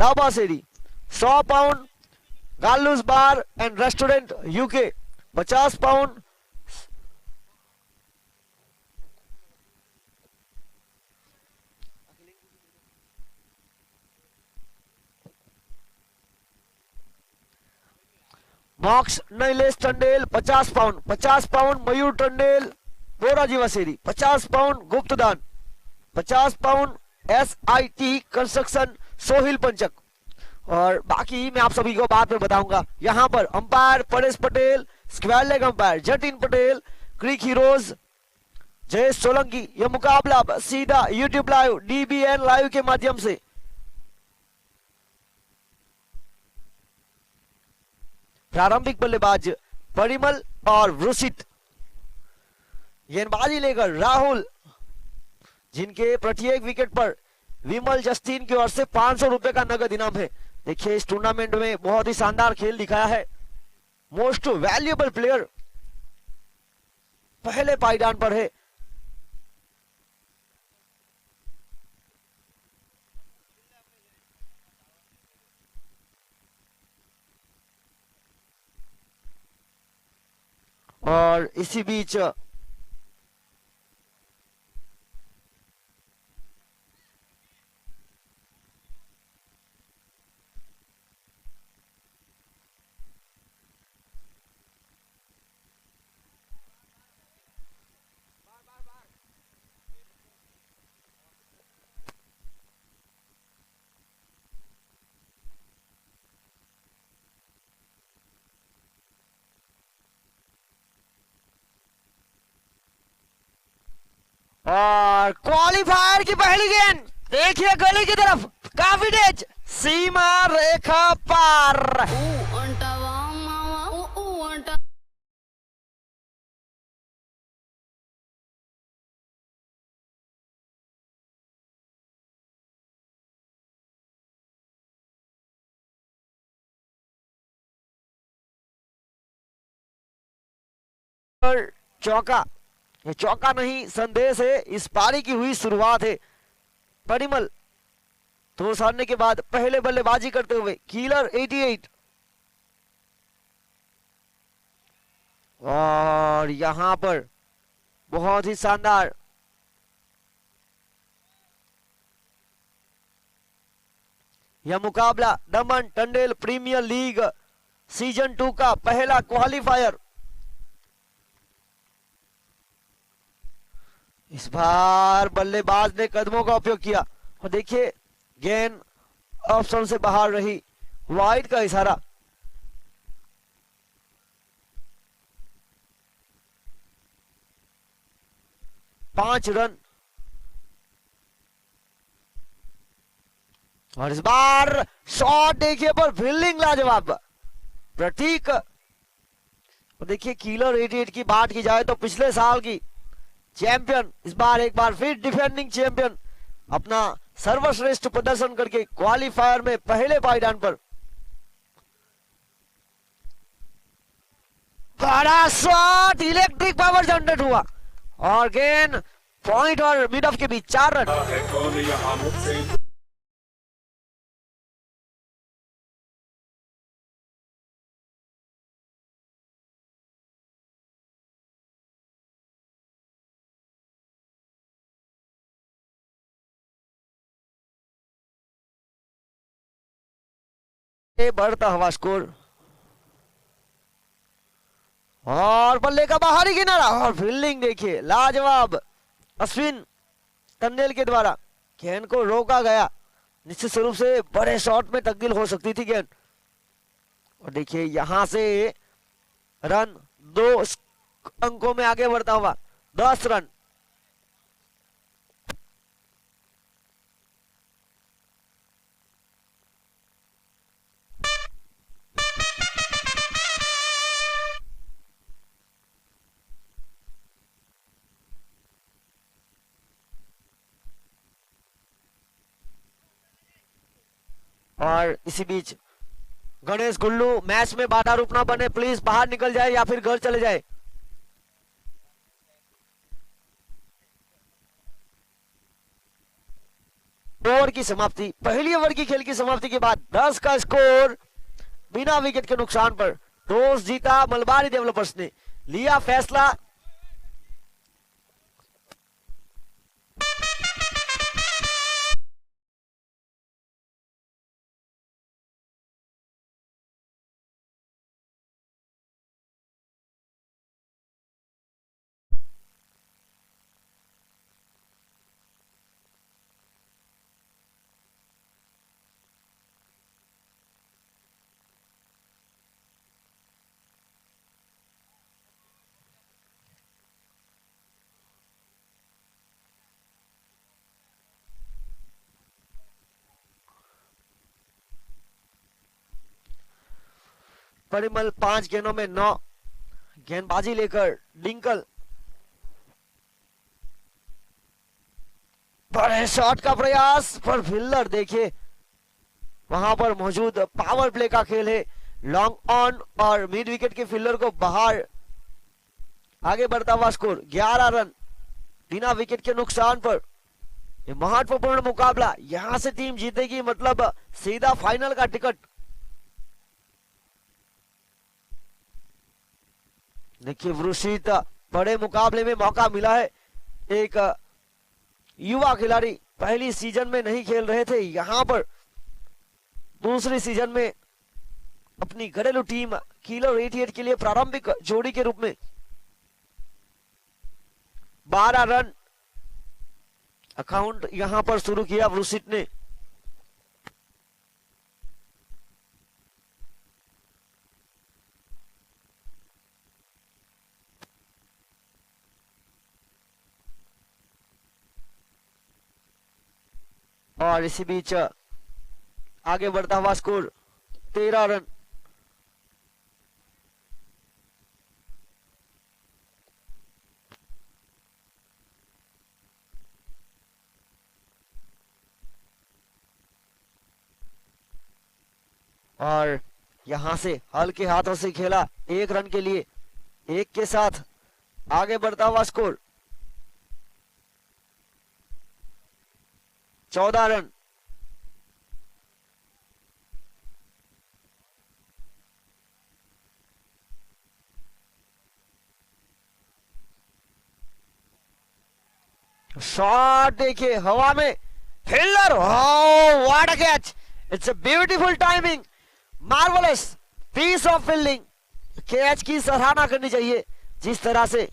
Dhaba Sheri 100 pound, गालूस bar and restaurant UK 50 pound, मॉक्स Nailesh Tandel 50 pound, 50 pound Mayur Tandel बोरा जीवाशेरी, 50 पाउंड गुप्तदान, 50 pound SIT construction Sohil Panchak. और बाकी मैं आप सभी को बाद में बताऊंगा। यहाँ पर umpire Paresh Patel, square leg umpire Jatin Patel, CricHeroes Jayesh Solanki. यह मुकाबला सीधा यूट्यूब लाइव DBN लाइव के माध्यम से प्रारंभिक बल्लेबाज परिमल और वृषित, गेंदबाजी लेकर राहुल, जिनके प्रत्येक विकेट पर विमल जस्टिन की ओर से 500 रुपए का नगद इनाम है। देखिए इस टूर्नामेंट में बहुत ही शानदार खेल दिखाया है। मोस्ट वैल्यूएबल प्लेयर पहले पायदान पर है। और इसी बीच और क्वालिफायर की पहली गेंद देखिए गली की तरफ, काफी तेज, सीमा रेखा पार। चौका, ये चौका नहीं संदेश है, इस पारी की हुई शुरुआत है। परिमल तो सारने के बाद पहले बल्लेबाजी करते हुए कीलर 88, और यहां पर बहुत ही शानदार यह मुकाबला दमन टंडेल प्रीमियर लीग सीजन 2 का पहला क्वालिफायर। इस बार बल्लेबाज ने कदमों का उपयोग किया और देखिए गेंद ऑप्शन से बाहर रही, वाइड का इशारा। पांच रन, और इस बार शॉट देखिए पर फील्डिंग लाजवाब प्रतीक। और देखिए कीलर 88 की बात की जाए तो पिछले साल की चैंपियन, इस बार एक बार फिर डिफेंडिंग चैंपियन, अपना सर्वश्रेष्ठ प्रदर्शन करके क्वालिफायर में पहले पायदान पर। बड़ा शॉट, इलेक्ट्रिक पावर जनरेट हुआ और गेंद पॉइंट और मिड ऑफ के बीच 4 रन। बढ़ता हुआ स्कोर और बल्ले का बाहरी किनारा और फील्डिंग देखिए लाजवाब अश्विन टंडेल के द्वारा। गेंद को रोका गया, निश्चित रूप से बड़े शॉट में तब्दील हो सकती थी गेंद। और देखिए यहां से रन 2 अंकों में आगे बढ़ता हुआ 10 रन। और इसी बीच गणेश गुल्लू मैच में बाधा रूप ना बने, प्लीज बाहर निकल जाए या फिर घर चले जाए। ओवर की समाप्ति, पहली ओवर की खेल की समाप्ति के बाद 10 का स्कोर बिना विकेट के नुकसान पर। टॉस जीता मलबारी डेवलपर्स ने, लिया फैसला परिमल 5 गेंदों में 9 गेंदबाजी लेकर डिंकल बड़े शॉट का प्रयास पर फील्डर देखिए वहां पर मौजूद, पावर प्ले का खेल है, लॉन्ग ऑन और मिड विकेट के फील्डर को बाहर। आगे बढ़ता हुआ स्कोर 11 रन बिना विकेट के नुकसान पर। यह महत्वपूर्ण मुकाबला, यहां से टीम जीतेगी मतलब सीधा फाइनल का टिकट। देखिए वृषित, बड़े मुकाबले में मौका मिला है, एक युवा खिलाड़ी पहली सीजन में नहीं खेल रहे थे, यहां पर दूसरी सीजन में अपनी घरेलू टीम किलर 88 के लिए प्रारंभिक जोड़ी के रूप में 12 रन अकाउंट यहां पर शुरू किया वृषित ने। और इसी बीच आगे बढ़ता हुआ स्कोर 13 रन। और यहां से हल्के हाथों से खेला 1 रन के लिए, 1 के साथ आगे बढ़ता हुआ स्कोर 14 रन। शॉट देखिए हवा में, fielder, oh what a catch, it's a beautiful timing, marvellous piece of fielding. Catch की सराहना करनी चाहिए जिस तरह से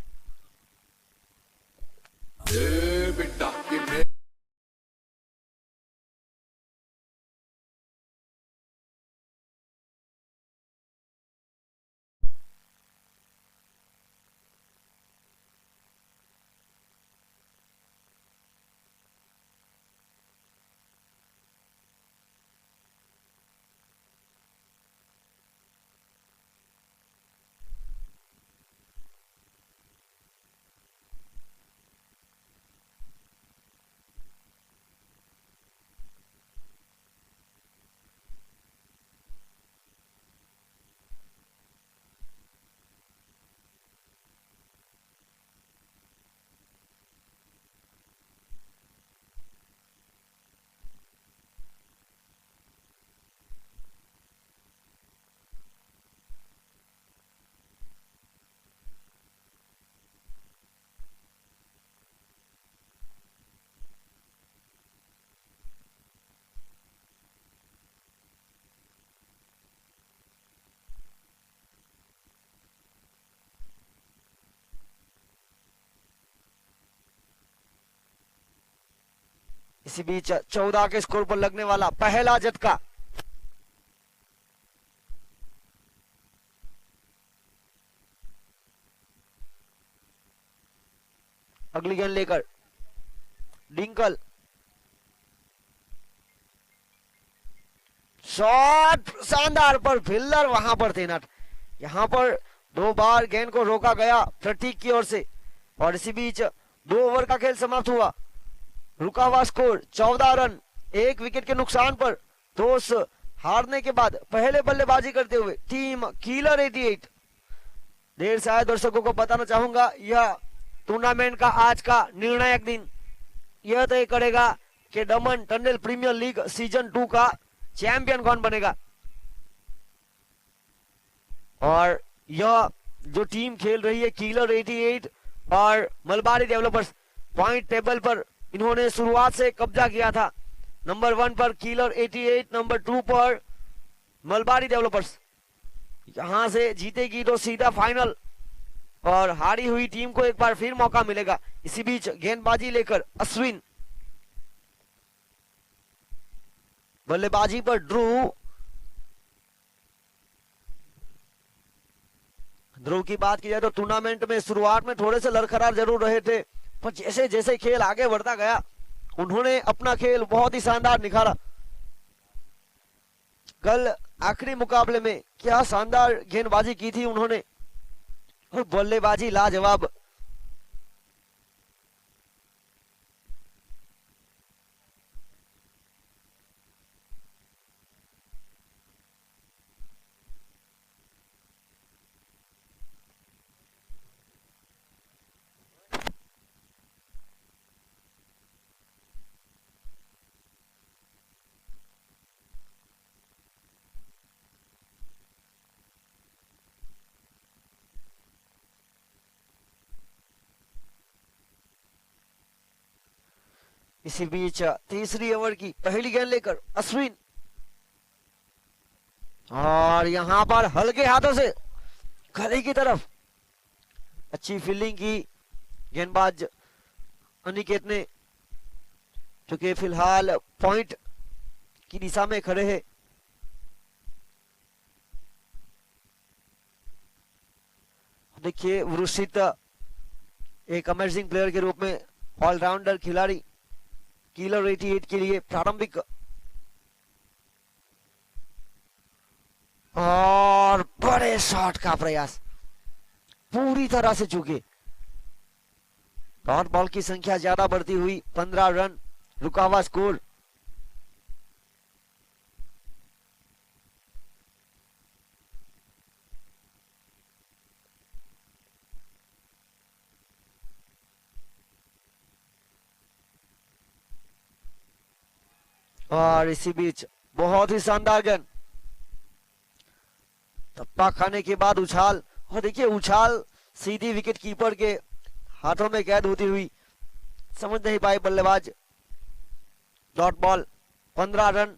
इसी बीच 14 के स्कोर पर लगने वाला पहला झटका। अगली गेंद लेकर डिंकल, शॉट शानदार पर फील्डर वहां पर तैनात। यहां पर 2 बार गेंद को रोका गया प्रतीक की ओर से। और इसी बीच 2 ओवर का खेल समाप्त हुआ, रुका हुआ स्कोर 14 रन 1 विकेट के नुकसान पर। टॉस हारने के बाद पहले बल्लेबाजी करते हुए टीम किलर 88। देर से आए दर्शकों को बताना चाहूंगा, यह टूर्नामेंट का आज का निर्णायक दिन, यह तय करेगा कि दमन टंडेल प्रीमियर लीग सीजन 2 का चैंपियन कौन बनेगा। और यह जो टीम खेल रही है किलर 88 और मलबारी डेवलपर्स, पॉइंट टेबल पर इन्होंने शुरुआत से कब्जा किया था। नंबर 1 पर किलर 88, नंबर 2 पर मलबारी डेवलपर्स। यहां से जीतेगी तो सीधा फाइनल और हारी हुई टीम को एक बार फिर मौका मिलेगा। इसी बीच गेंदबाजी लेकर अश्विन, बल्लेबाजी पर ध्रुव की बात की जाए तो टूर्नामेंट में शुरुआत में थोड़े से लड़खड़ार जरूर रहे थे, पर जैसे जैसे खेल आगे बढ़ता गया उन्होंने अपना खेल बहुत ही शानदार निखारा। कल आखिरी मुकाबले में क्या शानदार गेंदबाजी की थी उन्होंने और बल्लेबाजी लाजवाब। इसी बीच तीसरी ओवर की पहली गेंद लेकर अश्विन, और यहां पर हल्के हाथों से गले की तरफ अच्छी फील्डिंग की गेंदबाज अनिकेत ने, जो कि फिलहाल पॉइंट की दिशा में खड़े हैं। देखिए वृषित एक अमेजिंग प्लेयर के रूप में ऑलराउंडर खिलाड़ी किलर 88 के लिए प्रारंभिक और बड़े शॉट का प्रयास पूरी तरह से चूके। डॉट बॉल की संख्या ज्यादा बढ़ती हुई 15 रन, रुका हुआ स्कोर। और इसी बीच बहुत ही शानदार गेंद, टप्पा खाने के बाद उछाल, और देखिए उछाल सीधी विकेट कीपर के हाथों में कैद होती हुई, समझ नहीं पाए बल्लेबाज। Dot ball 15 run.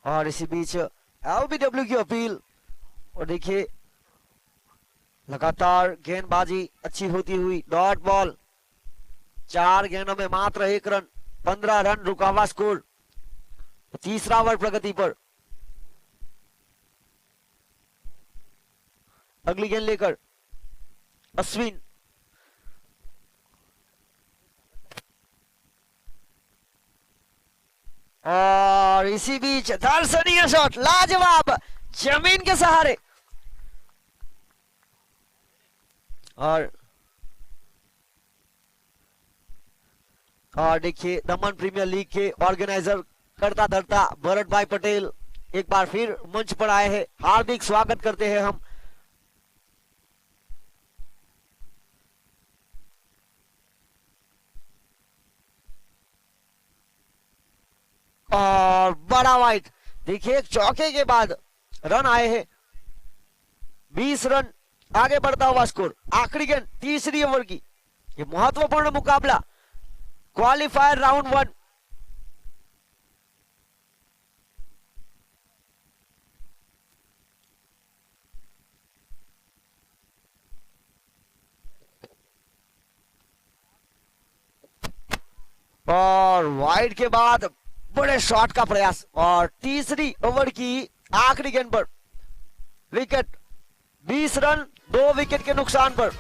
और इसी बीच एलबीडब्ल्यू की अपील, और देखिए लगातार गेंदबाजी अच्छी होती हुई। डॉट बॉल 4 गेंदों में मात्र 1 रन, 15 रन, रुका हुआ स्कोर। तीसरा ओवर प्रगति पर। अगली गेंद लेकर अश्विन, और इसी बीच दर्शनीय शॉट, लाजवाब, जमीन के सहारे। और देखिए दमन प्रीमियर लीग के ऑर्गेनाइजर करता धरता भरत भाई पटेल एक बार फिर मंच पर आए हैं। हार्दिक स्वागत करते हैं हम। और बड़ा वाइड, देखिए एक चौके के बाद रन आए हैं। 20 रन, आगे बढ़ता हुआ स्कोर। आखिरी गेंद तीसरी ओवर की, ये महत्वपूर्ण मुकाबला, क्वालिफायर राउंड 1। और वाइड के बाद बड़े शॉट का प्रयास, और तीसरी ओवर की आखिरी गेंद पर विकेट। 20 रन 2 विकेट के नुकसान पर।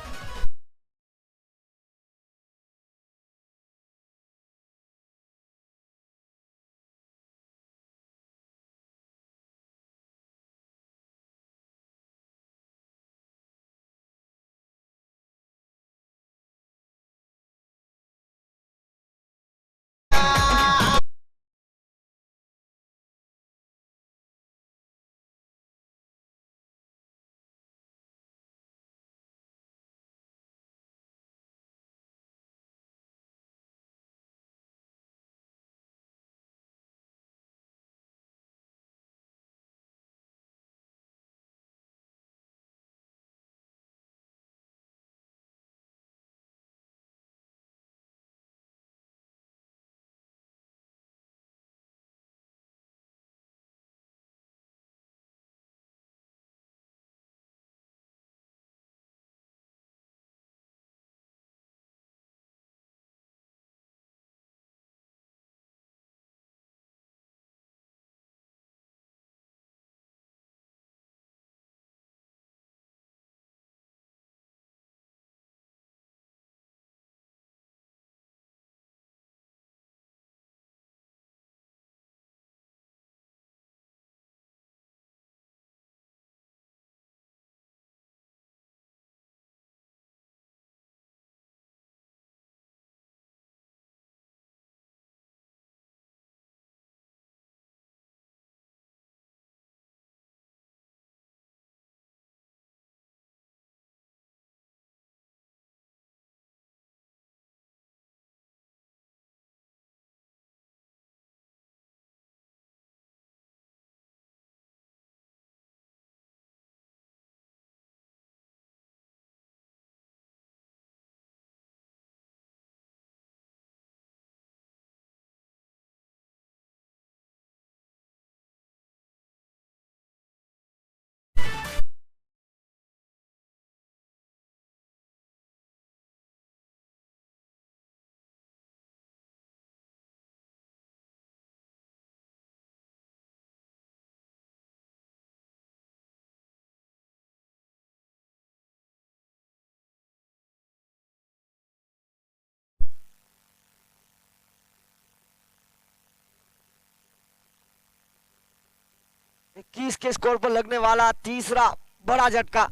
21 के स्कोर पर लगने वाला तीसरा बड़ा झटका।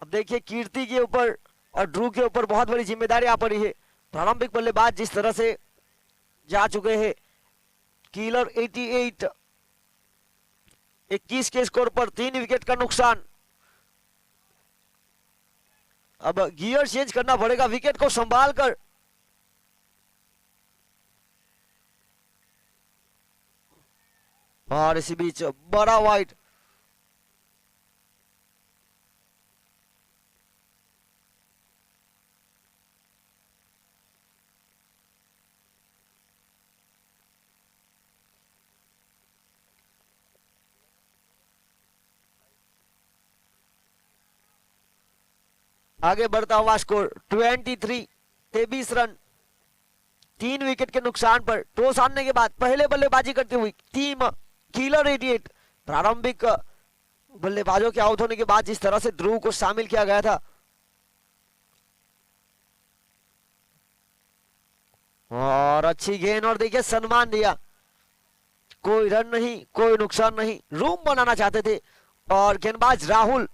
अब देखिए कीर्ति के ऊपर और ध्रुव के ऊपर बहुत बड़ी जिम्मेदारी आ पड़ी है। प्रारंभिक बल्लेबाज जिस तरह से जा चुके हैं, किलर 88, 21 के स्कोर पर 3 विकेट का नुकसान। अब गियर चेंज करना पड़ेगा विकेट को संभाल कर। और इसी बीच बड़ा वाइड। आगे बढ़ता हुआ स्कोर 23 रन, 3 विकेट के नुकसान पर। टॉस हारने के बाद पहले बल्लेबाजी करती हुई टीम किलर 88। प्रारंभिक बल्लेबाजों के आउट होने के बाद जिस तरह से ध्रुव को शामिल किया गया था, और अच्छी गेंद, और देखिए सम्मान दिया, कोई रन नहीं, कोई नुकसान नहीं, रूम बनाना चाहते थे। और गेंदबाज राहुल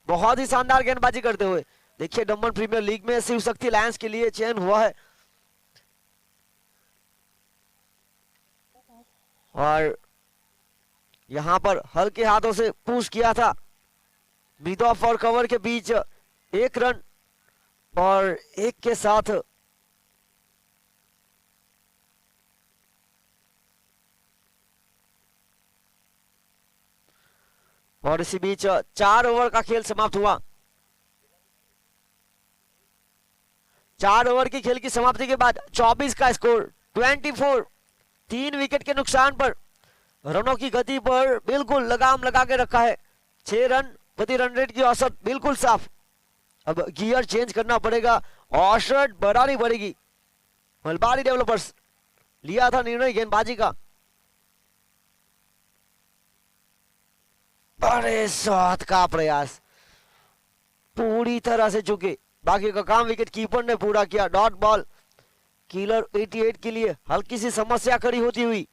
बहुत ही शानदार गेंदबाजी करते हुए, देखिए दमन प्रीमियर लीग में शिव शक्ति लायंस के लिए चयन हुआ है। और यहां पर हल्के हाथों से पुश किया था, मिड ऑफ और कवर के बीच 1 रन, और 1 के साथ और इसी बीच 4 ओवर का खेल समाप्त हुआ। 4 ओवर की खेल की समाप्ति के बाद 24 का स्कोर 24, 3 विकेट के नुकसान पर। रनों की गति पर बिल्कुल लगाम लगा के रखा है। 6 रन प्रति रन रेट की औसत बिल्कुल साफ। अब गियर चेंज करना पड़ेगा, औसत बढ़ानी पड़ेगी। मलबारी डेवलपर्स लिया था निर्णय गेंदबाजी का। बड़े शॉट का प्रयास पूरी तरह से चुके, बाकी का काम विकेट कीपर ने पूरा किया। डॉट बॉल किलर 88 के लिए हल्की सी समस्या खड़ी होती हुई।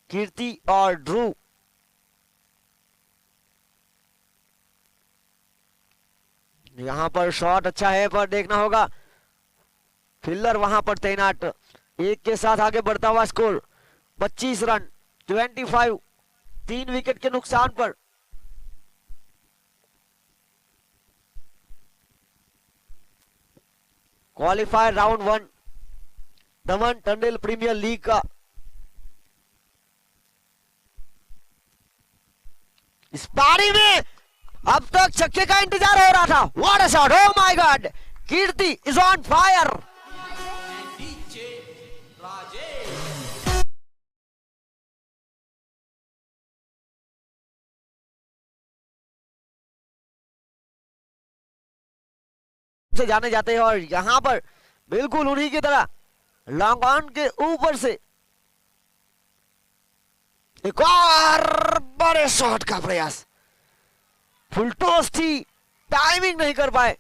कीर्ति और ध्रुव यहां पर शॉट अच्छा है, पर देखना होगा फील्डर वहां पर तैनात। 1 के साथ आगे बढ़ता हुआ स्कोर 25 रन, 25, 3 विकेट के नुकसान पर। क्वालिफायर राउंड 1 दमन टंडेल प्रीमियर लीग का इस पारी में अब तक छक्के का इंतजार हो रहा था। What a shot, oh my God, Kirti is on fire. से जाने जाते हैं, और यहां पर बिल्कुल उन्हीं की तरह लॉन्ग ऑन के ऊपर से एक और बड़े शॉट का प्रयास। फुल टॉस थी, टाइमिंग नहीं कर पाए,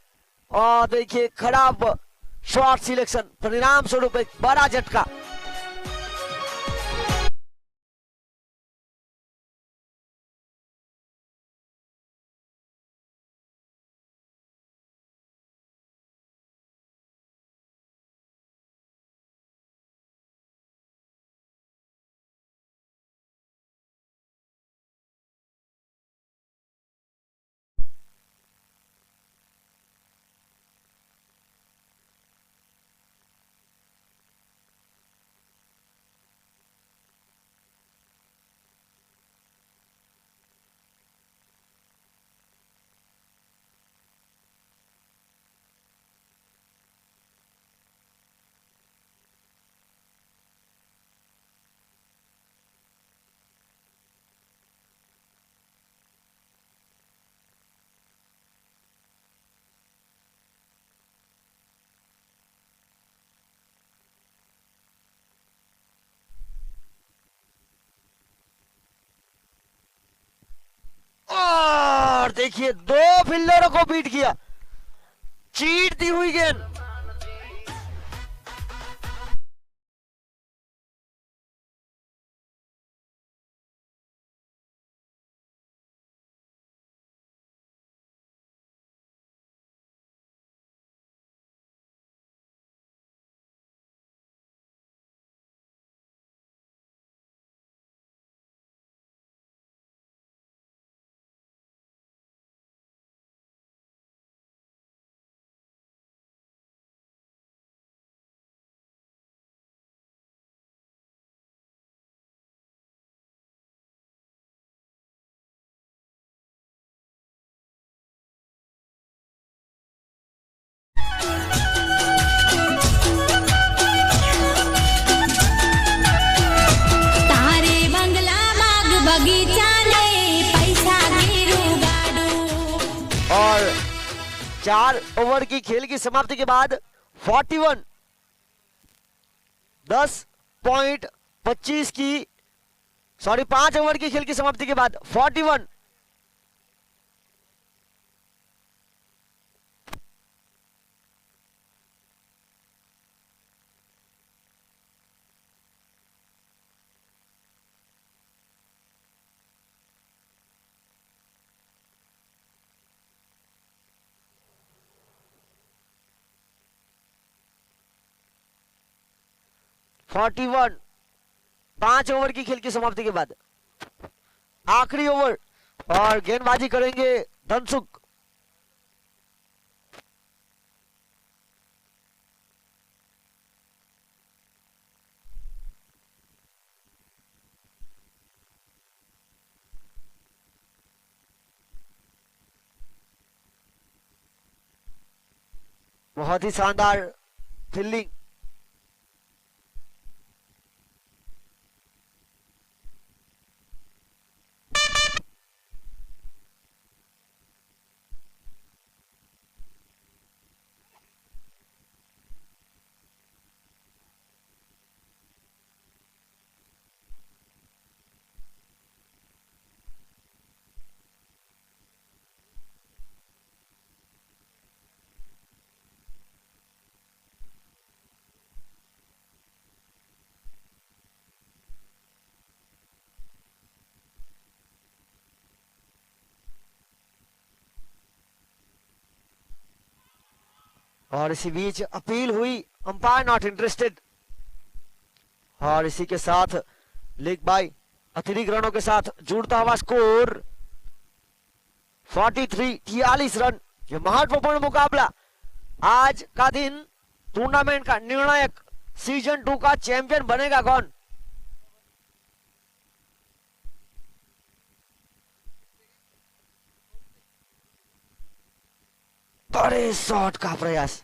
और देखिए खराब शॉट सिलेक्शन, परिणाम स्वरूप एक बड़ा झटका। और देखिए 2 फील्डरों को बीट किया, चीट दी हुई गेंद। 4 ओवर की खेल की समाप्ति के बाद 41 10.25 की 5 ओवर की खेल की समाप्ति के बाद 41 41 5 ओवर की खेल की समाप्ति के बाद आखिरी ओवर और गेंदबाजी करेंगे धनसुख। बहुत ही शानदार फील्डिंग। और इसी बीच अपील हुई, अंपायर नॉट इंटरेस्टेड। और इसी के साथ लीग बाई अतिरिक्त रनों के साथ जुड़ता हुआ स्कोर 43 रन। यह महत्वपूर्ण मुकाबला आज का दिन टूर्नामेंट का निर्णायक। सीजन 2 का चैंपियन बनेगा कौन? बड़े शॉट का प्रयास।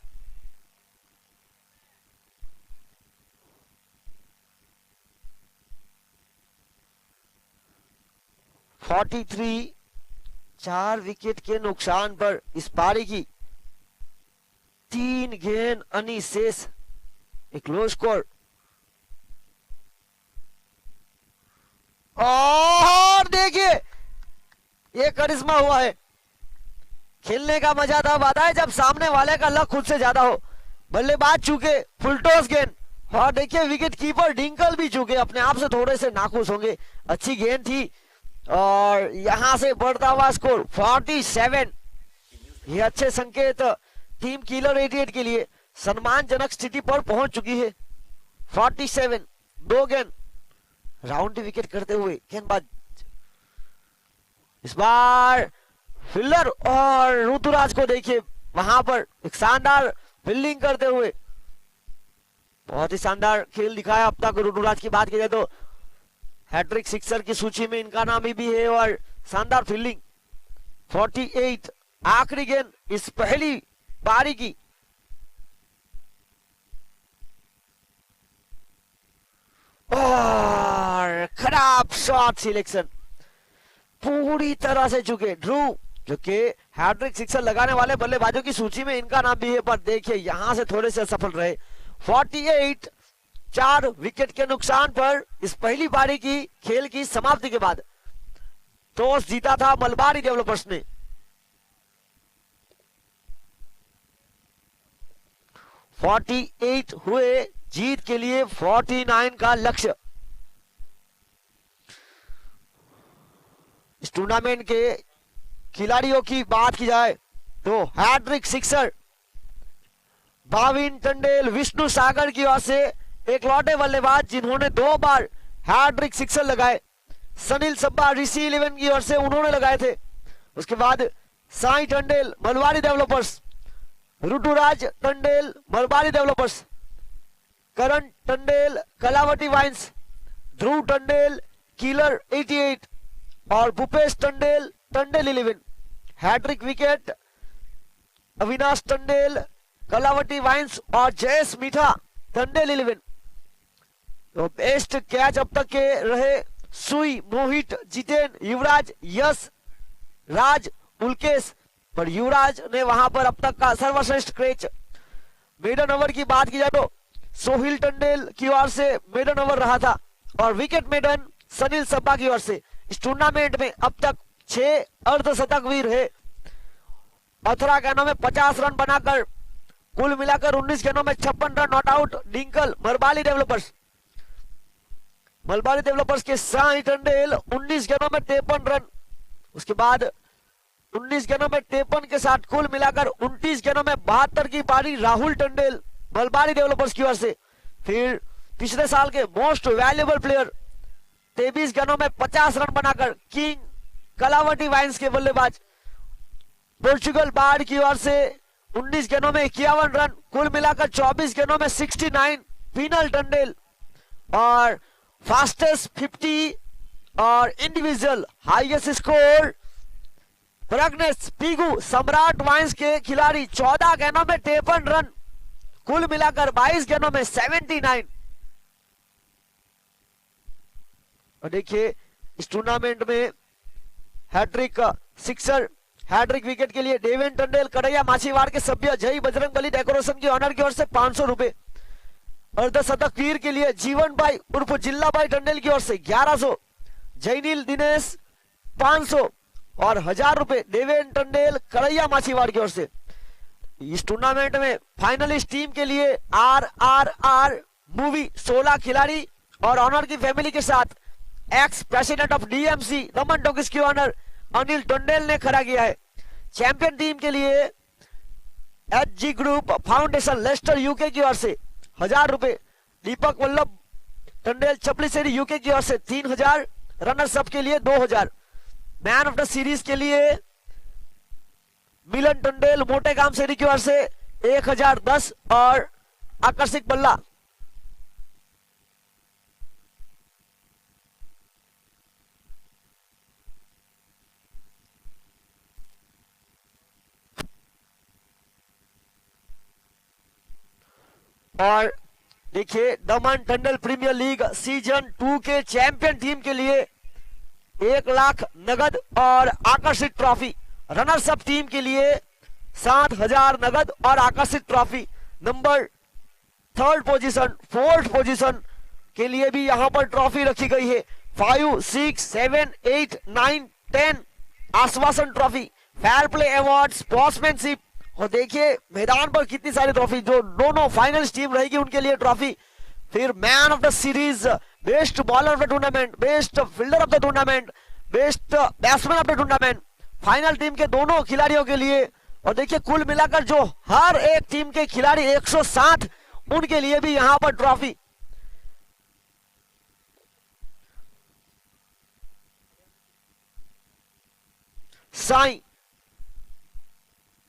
(43) 4 विकेट के नुकसान पर इस पारी की 3 गेंद अनिशेष, एक लो स्कोर। और देखिए ये करिश्मा हुआ है। खेलने का मजा तब आता है जब सामने वाले का लक खुद से ज्यादा हो। बल्लेबाज चूके, फुलटॉस गेंद, और देखिए विकेट कीपर डिंकल भी चूके, अपने आप से थोड़े से नाखुश होंगे। अच्छी गेंद थी और यहां से बढ़ता हुआ स्कोर 47। ये अच्छे संकेत टीम किलर 88 के लिए सम्मानजनक स्थिति पर पहुंच चुकी है। 47 2 गेंद राउंड विकेट करते हुए गेंदबाज इस बार फील्डर, और ऋतुराज को देखिए वहां पर एक शानदार फील्डिंग करते हुए। बहुत ही शानदार खेल दिखाया अब तक ऋतुराज की बात की जाए तो हैट्रिक सिक्सर की सूची में इनका नाम भी है, और शानदार फील्डिंग। 48 आखिरी गेंद इस पहली पारी की। और खराब शॉट सिलेक्शन, पूरी तरह से चुके ध्रुव, जो कि हैट्रिक सिक्सर लगाने वाले बल्लेबाजों की सूची में इनका नाम भी है, पर देखिए यहां से थोड़े से असफल रहे। 48 4 विकेट के नुकसान पर इस पहली पारी की खेल की समाप्ति के बाद टॉस जीता था मलबारी डेवलपर्स ने। (48) हुए जीत के लिए 49 का लक्ष्य। इस टूर्नामेंट के खिलाड़ियों की बात की जाए तो हैट्रिक सिक्सर भाविन टंडेल विष्णु सागर की ओर से एक लौटे बल्लेबाज जिन्होंने 2 बार हैट्रिक सिक्सर लगाए। सनील सब्बा ऋषि 11 की ओर से उन्होंने लगाए थे। उसके बाद Sai Tandel Malbari developers, Rituraj Tandel Malbari developers, Karan Tandel Kalavati wines, Dhruv Tandel killer 88 और Bhupesh Tandel Tandel 11। Hattrick wicket Avinash Tandel Kalavati wines और जयेश मीठा टंडेल 11। तो बेस्ट कैच अब तक के रहे सुई, मोहित, जितेन, युवराज, यश, राज, उल्केश, पर युवराज ने वहां पर अब तक का सर्वश्रेष्ठ कैच। मेडन ओवर की बात की जाए तो सोहिल टंडेल की ओर से मेडन ओवर रहा था और विकेट मेडन सनील सब्बा की ओर से। इस टूर्नामेंट में अब तक 6 अर्धशतक वीर है। 18 गेंदों में 50 रन बनाकर कुल मिलाकर 19 गेंदों में 56 run not out. Dinkal Malbari developers के साई टंडेल 19 गेंदों में 53 रन। उसके बाद 19 गेंदों में 53 के साथ कुल मिलाकर 29 गेंदों में 72 की पारी राहुल टंडेल मलबारी डेवलपर्स की ओर से। फिर पिछले साल के मोस्ट वैल्यूएबल प्लेयर 23 गेंदों में 50 रन बनाकर किंग कलावटी वाइन्स के बल्लेबाज पोर्चुगल बाढ़ की ओर से 19 गेंदों में 51 रन। कुल मिलाकर 24 गेंदों में 69 पीनल टंडेल। और फास्टेस्ट 50 और इंडिविजुअल हाईएस्ट स्कोर प्रग्नेस पीगू सम्राट वाइन्स के खिलाड़ी 14 गेंदों में 53 रन। कुल मिलाकर 22 गेंदों में 79। और देखिए इस टूर्नामेंट में हैट्रिक सिक्सर हैट्रिक विकेट के लिए डेविन टंडेल कड़ैया माछीवाड़ के सभ्य जय बजरंगबली डेकोरेशन की ऑनर की ओर से 500 रुपए। अर्धशतक वीर के लिए जीवन भाई उर्फ जिल्ला भाई टंडेल की ओर से 1100। जयनील दिनेश 500 और 1000 रुपए देवेन टंडेल कड़ैया माछीवाड़ की ओर से। इस टूर्नामेंट में फाइनलिस्ट टीम के लिए RRR मूवी 16 खिलाड़ी और ऑनर की फैमिली के साथ ex president of DMC Daman talkies की ऑनर अनिल टंडेल ने खड़ा किया है। चैंपियन टीम के लिए HG group foundation Leicester UK की ओर से 1000 रुपए। दीपक वल्लभ टंडेल चपलीसेरी यूके की ओर से 3000। रनर्स अप के लिए 2000। मैन ऑफ द सीरीज के लिए मिलन टंडेल मोटे काम सेरी की ओर से 1010 और आकर्षित बल्ला। और देखिए दमन टंडल प्रीमियर लीग सीजन 2 के चैंपियन टीम के लिए 1 लाख नगद और आकर्षित ट्रॉफी। रनर्स अप टीम के लिए 7000 नगद और आकर्षित trophy. Number 3rd position 4th position के लिए भी यहां पर ट्रॉफी रखी गई है। 5, 6, 7, 8, 9, 10 आश्वासन trophy, fair play award, sportsmanship. और देखिए मैदान पर कितनी सारी ट्रॉफी। जो दोनों फाइनल्स टीम रहेगी उनके लिए ट्रॉफी। फिर man of the series, best bowler of the tournament, best fielder of the tournament, best batsman of the tournament final team के दोनों खिलाड़ियों के लिए। और देखिए कुल मिलाकर जो हर एक टीम के खिलाड़ी 160 उनके लिए भी यहां पर ट्रॉफी। साई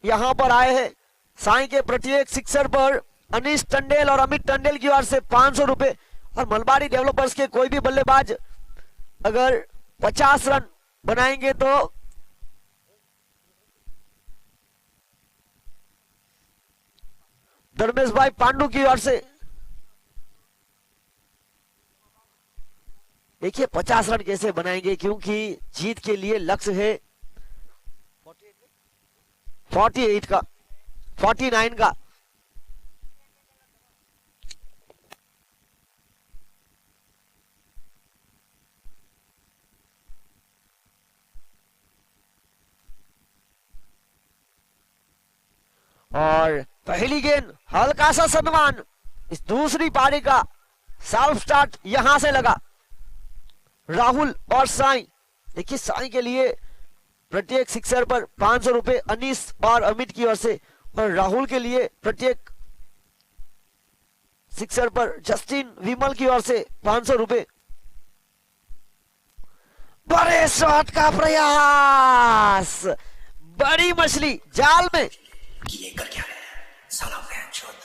यहां पर आए हैं। साई के प्रत्येक सिक्सर पर अनीश टंडेल और अमित टंडेल की ओर से 500 रुपए। और मलबारी डेवलपर्स के कोई भी बल्लेबाज अगर 50 रन बनाएंगे तो धर्मेश भाई पांडु की ओर से देखिए 50 रन कैसे बनाएंगे, क्योंकि जीत के लिए लक्ष्य है 48 का, 49 का। और पहली गेंद हल्का सा सम्मान। इस दूसरी पारी का सेल्फ स्टार्ट यहां से लगा। राहुल और साई, देखिए साई के लिए प्रत्येक सिक्सर पर 500 रुपए अनीस और अमित की ओर से। और राहुल के लिए प्रत्येक सिक्सर पर जस्टिन विमल की ओर से 500 रुपए। बड़े शॉट का प्रयास, बड़ी मछली जाल में। ये कर क्या रहे हैं साला बहनचोद।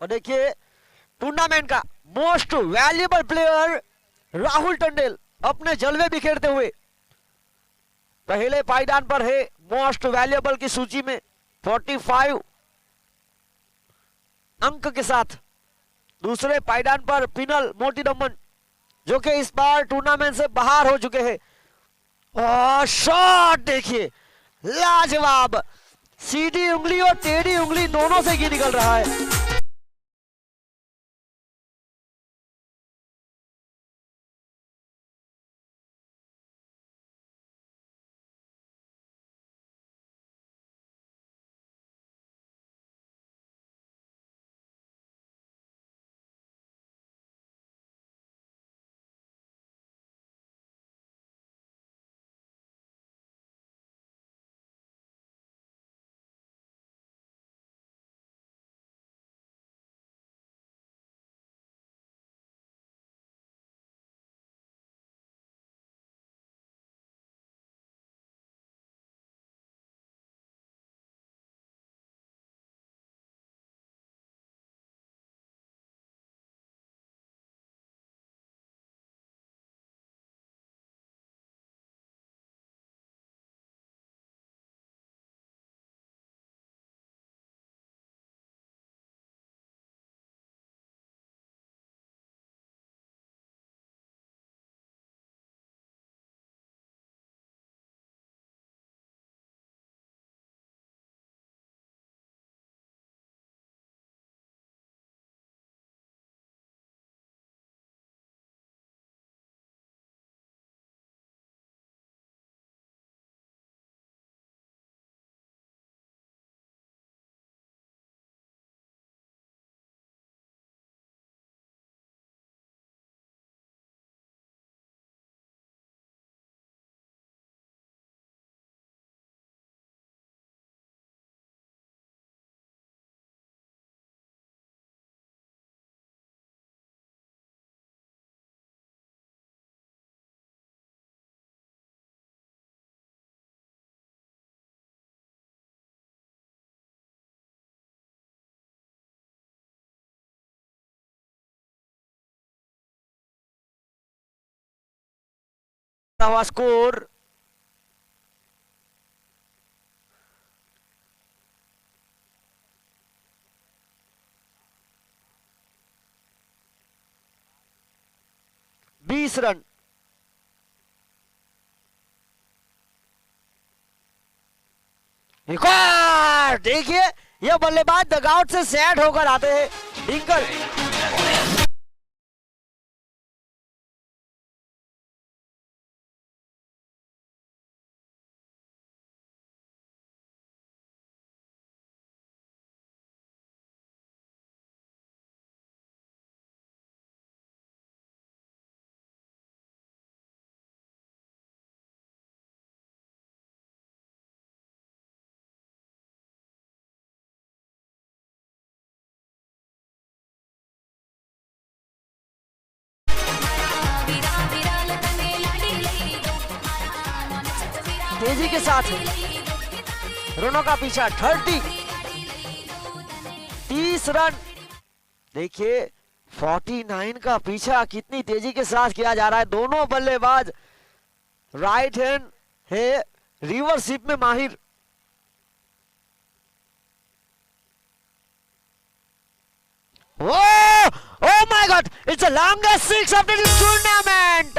और देखिए टूर्नामेंट का most valuable player Rahul Tandel अपने जलवे बिखेरते हुए पहले पायदान पर है मोस्ट वैल्यूएबल की सूची में 45 अंक के साथ। दूसरे पायदान पर पिनल मोतीडम्मन जो कि इस बार टूर्नामेंट से बाहर हो चुके हैं। और शॉट देखिए लाजवाब, सीधी उंगली और टेढ़ी उंगली दोनों से ही निकल रहा है। हुआ स्कोर 20 रन। एक और देखिए यह बल्लेबाज डगआउट से सेट होकर आते हैं डिंकल। तेजी के साथ रनों का पीछा 30 रन। देखिए 49 का पीछा कितनी तेजी के साथ किया जा रहा है। दोनों बल्लेबाज राइट हैंड है, रिवर्सिप में माहिर। Oh my God! It's the longest six of the tournament.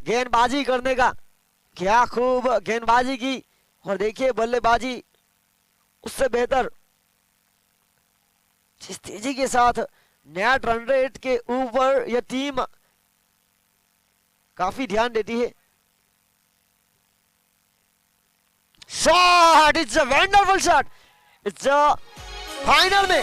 गेंदबाजी करने का, क्या खूब गेंदबाजी की। और देखिए बल्लेबाजी उससे बेहतर, जिस तेजी के साथ नेट रन रेट के ऊपर यह टीम काफी ध्यान देती है। Shot, it's a wonderful shot, it's a final में